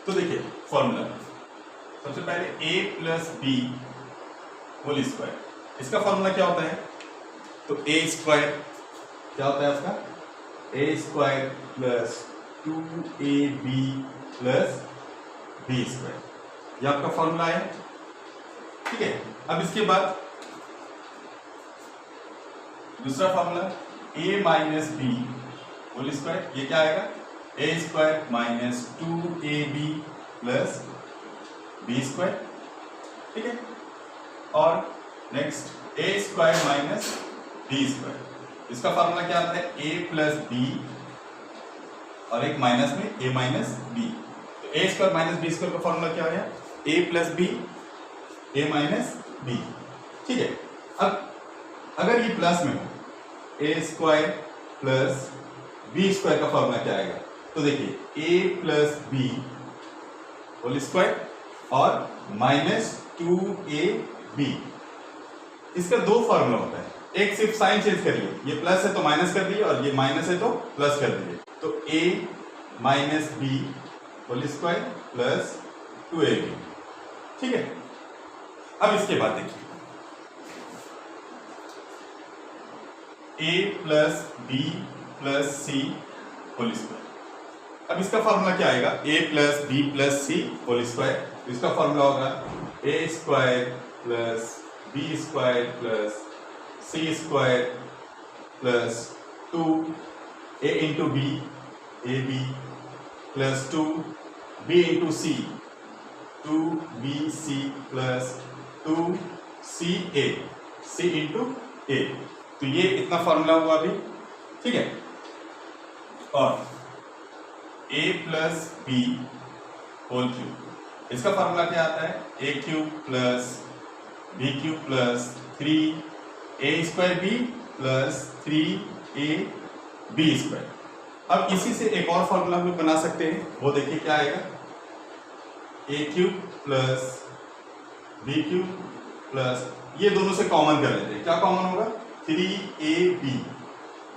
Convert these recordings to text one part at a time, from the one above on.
तो देखिए फॉर्मूला सबसे पहले a plus b whole square, इसका फॉर्मूला क्या होता है? तो a स्क्वायर क्या होता है आपका? a square plus 2ab plus B square, ये आपका फॉर्मूला है। ठीक है, अब इसके बाद दूसरा formula a minus b whole square, ये क्या आएगा? a square minus 2ab plus B square. ठीक है, और next a square minus b square, इसका फॉर्मूला क्या आता है? a प्लस बी और एक माइनस में a माइनस बी, तो a square minus b square का फॉर्मूला क्या है? a plus b a minus b. ठीक है, अब अगर ये प्लस में हो a square plus B square का फॉर्मूला क्या आएगा? तो देखिए a plus b whole square और माइनस 2ab, इसका दो फॉर्मूला होता है, एक सिर्फ साइन चेंज करिए, ये प्लस है तो माइनस कर दीजिए और ये माइनस है तो प्लस कर दीजिए, तो a minus b whole square plus 2ab। ठीक है, अब इसके बाद देखिए a plus B plus c whole square, अब इसका फॉर्मूला क्या आएगा? a plus B plus c whole square, इसका फॉर्मूला होगा a square plus B square plus C square plus 2a into b a b plus 2b into c 2bc plus 2ca c into a, तो ये इतना formula हुआ अभी। ठीक है, और a plus b whole cube, इसका फॉर्मूला क्या आता है? a cube plus B cube plus 3a square b plus 3ab square. अब इसी से एक और फॉर्मूला हम लोग बना सकते हैं, वो देखिए क्या आएगा? a cube plus B cube plus, ये दोनों से कॉमन कर लेते हैं, क्या कॉमन होगा?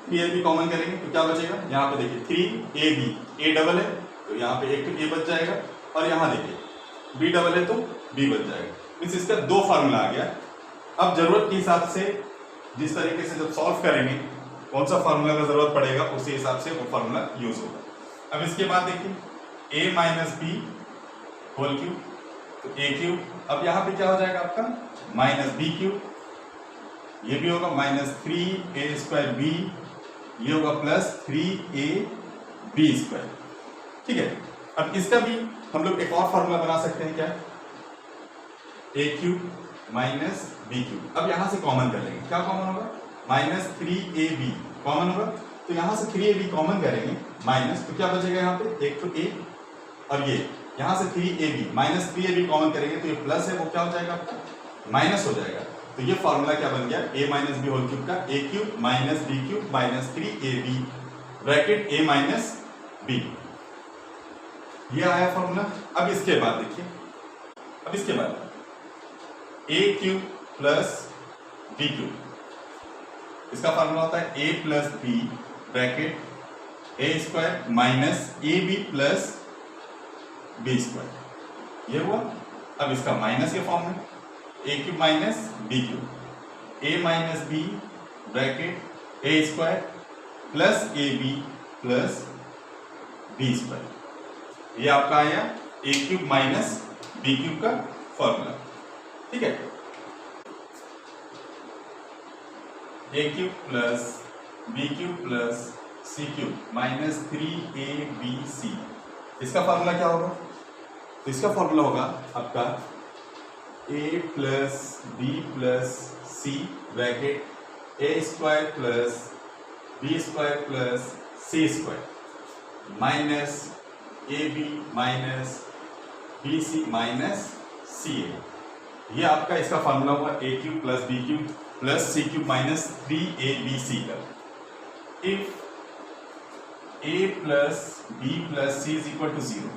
3ab कॉमन करेंगे तो क्या बचेगा? यहाँ पे देखिए 3ab, a डबल है तो यहाँ पे एक तो a बच जाएगा, और यहाँ देखिए b डबल है तो b बच जाएगा। मीन्स इसका दो फार्मूला आ गया। अब जरूरत के हिसाब से जिस तरीके से जब सॉल्व करेंगे कौन सा फार्मूला का जरूरत पड़ेगा उसी हिसाब से वो फार्मूला यूज होगा। अब इसके बाद देखिए a minus b whole cube, तो a क्यूब, अब यहाँ पे क्या हो जाएगा आपका? माइनस बी क्यूब, ये भी होगा माइनस 3a स्क्वायर बी, ये होगा प्लस 3ab स्क्वायर। ठीक है, अब इसका भी हम लोग एक और फार्मूला बना सकते हैं, क्या? a cube minus b cube, अब यहां से कॉमन कर लेंगे, क्या कॉमन होगा? माइनस 3ab कॉमन होगा, तो यहां से 3ab कॉमन करेंगे माइनस, तो क्या बचेगा यहाँ पे? एक तो a, और ये यहां से 3ab माइनस 3ab कॉमन करेंगे तो ये प्लस है, वो क्या हो जाएगा आपका? माइनस हो जाएगा। तो ये फॉर्मूला क्या बन गया? a minus b whole cube का a cube minus b cube minus 3ab bracket a minus b, ये आया फॉर्मूला। अब इसके बाद देखिए, अब इसके बाद a cube plus B cube, इसका फॉर्मूला होता है a plus b bracket a square minus A b plus B square, ये हुआ। अब इसका माइनस के फॉर्म में a cube minus b cube, a minus b bracket a square plus a b plus B square, ये आपका आया a cube minus b cube का फॉर्मूला। ठीक है, a cube plus B cube plus C cube minus 3abc, इसका formula क्या होगा? तो इसका फॉर्मूला होगा आपका a plus B plus C bracket a square plus B square plus C square minus A B minus B C minus C A, ये आपका इसका फॉर्मूला हुआ a cube plus B cube plus C cube minus 3abc का। If a plus B plus C is equal to 0,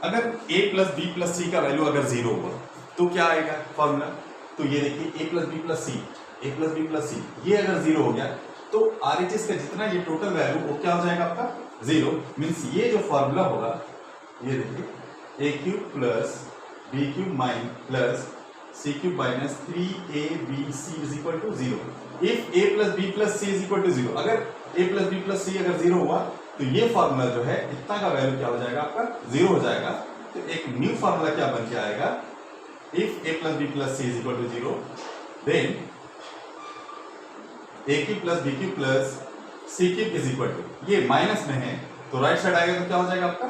अगर a plus B plus C का value अगर 0 हुआ तो क्या आएगा फॉर्मूला? तो ये देखिए a plus B plus C, a plus B plus C, ये अगर 0 हो गया तो RHS का जितना ये टोटल वैल्यू वो क्या हो जाएगा आपका? 0। मीन्स ये जो फॉर्मूला होगा, ये देखिए A cube plus B cube mine plus C cube minus 3ab is equal to 0। If a plus B plus C is equal to 0, अगर a plus B plus C अगर 0 हुआ तो ये फॉर्मूला जो है इतना का वैल्यू क्या हो जाएगा आपका 0 हो जाएगा। तो एक न्यू फॉर्मूला क्या बन के आएगा, if a plus B plus C is equal to 0 then a cube plus B cube plus C cube is equal to, ये माइनस में है तो राइट साइड आएगा तो क्या हो जाएगा आपका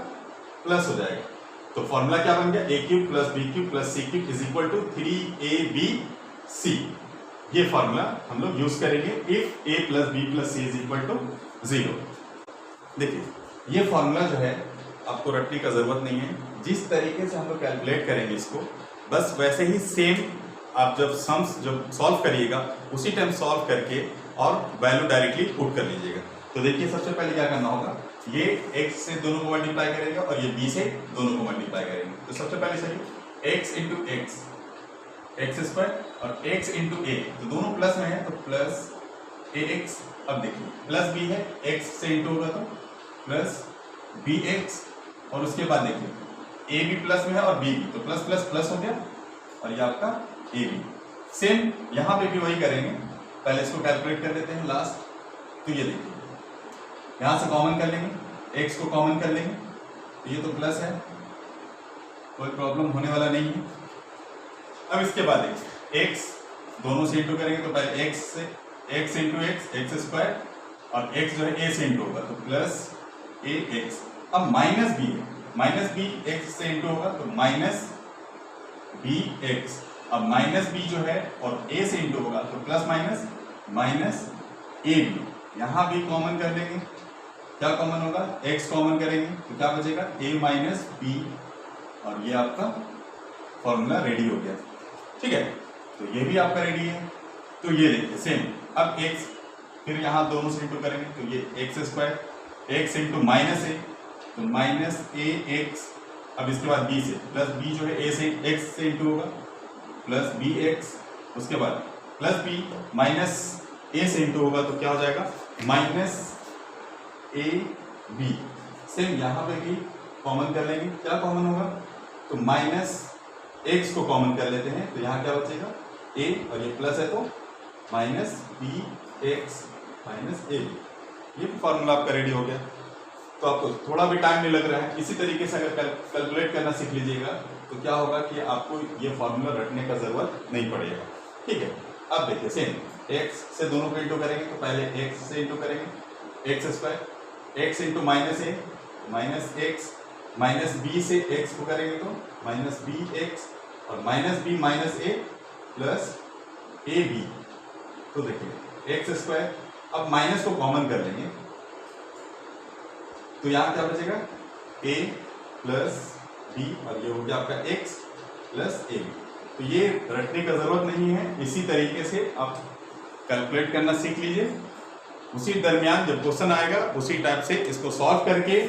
प्लस हो जाएगा। तो फॉर्मूला क्या बन गया, A cube plus B cube plus C cube is equal to 3ab। ये फॉर्मूला हम लोग यूज करेंगे if a plus B plus C is equal to 0। देखिए ये फॉर्मूला जो है आपको रटने का जरूरत नहीं है, जिस तरीके से हम लोग कैलकुलेट करेंगे इसको बस वैसे ही सेम आप जब सम्स जब सॉल्व करिएगा उसी टाइम सॉल्व करके और वैल्यू डायरेक्टली पुट कर लीजिएगा। तो देखिए सबसे पहले क्या करना होगा, ये x से दोनों को मल्टीप्लाई करेगा और ये b से दोनों को मल्टीप्लाई करेंगे। तो सबसे पहले सही x इंटू एक्स स्क्वायर और x इंटू ए, तो दोनों प्लस में है तो प्लस ax। अब देखिए प्लस b है, x से इंटू होगा तो प्लस bx, और उसके बाद देखिए a भी प्लस में है और b भी, तो प्लस प्लस प्लस हो गया और ये आपका a भी। सेम यहाँ पे भी वही करेंगे, पहले इसको कैलकुलेट कर लेते हैं लास्ट। तो ये देखिए यहाँ से कॉमन कर लेंगे, x को कॉमन कर लेंगे तो ये तो प्लस है, कोई प्रॉब्लम होने वाला नहीं है। अब इसके बाद देखिए x दोनों से इंटू करेंगे तो पहले x से x इंटू एक्स स्क्वायर और x जो है a से इंटू होगा तो प्लस ax। अब माइनस b है, माइनस b x से इंटू होगा तो माइनस bx। अब माइनस b जो है और a से इंटू होगा तो प्लस माइनस माइनस ab। यहाँ भी कॉमन कर लेंगे, क्या कॉमन होगा, x कॉमन करेंगे तो क्या बचेगा a माइनस b, और ये आपका फॉर्मूला रेडी हो गया। ठीक है, तो ये भी आपका रेडी है। तो ये देखिए सेम, अब x फिर यहाँ दोनों से इंटू करेंगे तो ये x square, x into minus a तो माइनस ax। अब इसके बाद b से प्लस b जो है a से x से इंटू होगा प्लस bx, उसके बाद प्लस b माइनस a से इंटू होगा तो क्या हो जाएगा माइनस ab। सेम यहाँ पे भी कॉमन कर लेंगे, क्या कॉमन होगा तो माइनस x को कॉमन कर लेते हैं तो यहाँ क्या बचेगा a और ये प्लस है तो माइनस bx माइनस ab। ये फॉर्मूला आपका रेडी हो गया। तो आपको थोड़ा भी टाइम नहीं लग रहा है, इसी तरीके से अगर कैलकुलेट करना सीख लीजिएगा तो क्या होगा कि आपको ये फॉर्मूला रटने का जरूरत नहीं पड़ेगा। ठीक है, अब देखिए सेम x से दोनों को इंटू करेंगे तो पहले x से इंटू करेंगे x square, x into minus a minus x, minus b से x को करेंगे तो माइनस bx और minus b minus a plus ab। तो देखिए एक्स स्क्वायर, अब माइनस को कॉमन कर लेंगे तो यहाँ क्या बचेगा a प्लस b और ये हो गया आपका x प्लस a। तो ये रटने का जरूरत नहीं है, इसी तरीके से आप कैलकुलेट करना सीख लीजिए। उसी दरमियान जब क्वेश्चन आएगा उसी टाइप से इसको सॉल्व करके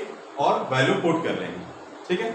और वैल्यू पुट कर लेंगे। ठीक है।